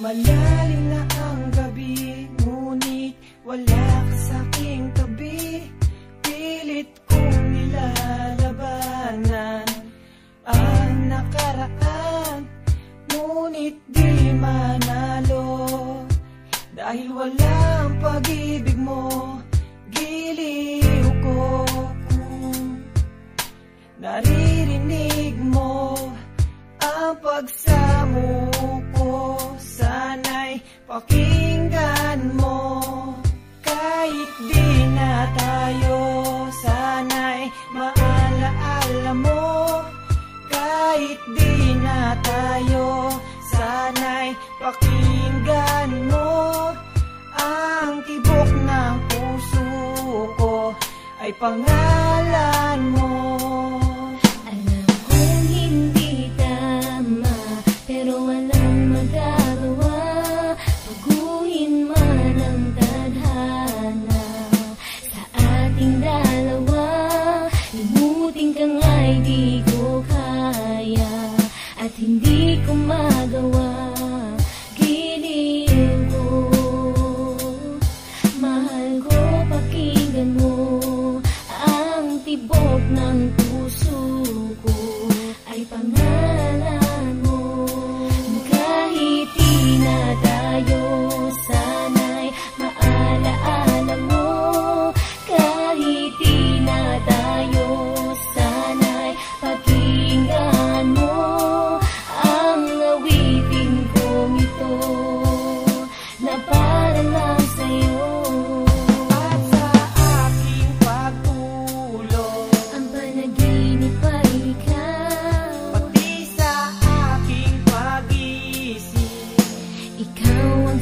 Lumalalim na ang gabi, ngunit wala ka sa'king tabi. Pilit kong nilalabanan ang nakaraan, ngunit di manalo. Dahil walang pag-ibig mo, giliw ko. Naririnig mo ang pagsamo ko, sana'y pakinggan mo. Kahit di na tayo, sana'y maalaala mo. Kahit di na tayo, sana'y pakinggan mo. Ang tibok ng puso ko ay pangalan mo. Alam kong hindi tama, pero walang magagawa. Baguhin man ang tadhana sa ating dalawa. Limutin ka nga'y di ko kaya, at hindi ko magawa. Giliw ko, mahal ko, pakinggan mo. Ang tibok ng puso ko ay pangalan mo. Kahit di na tayo, sana'y maalaala mo. Kahit di na tayo, sana'y pakinggan mo. Ang awitin kong ito na para lang sa'yo. At sa aking pagtulog, Ang panaginip ay ikaw. pati sa aking pag-isip, Ikaw ang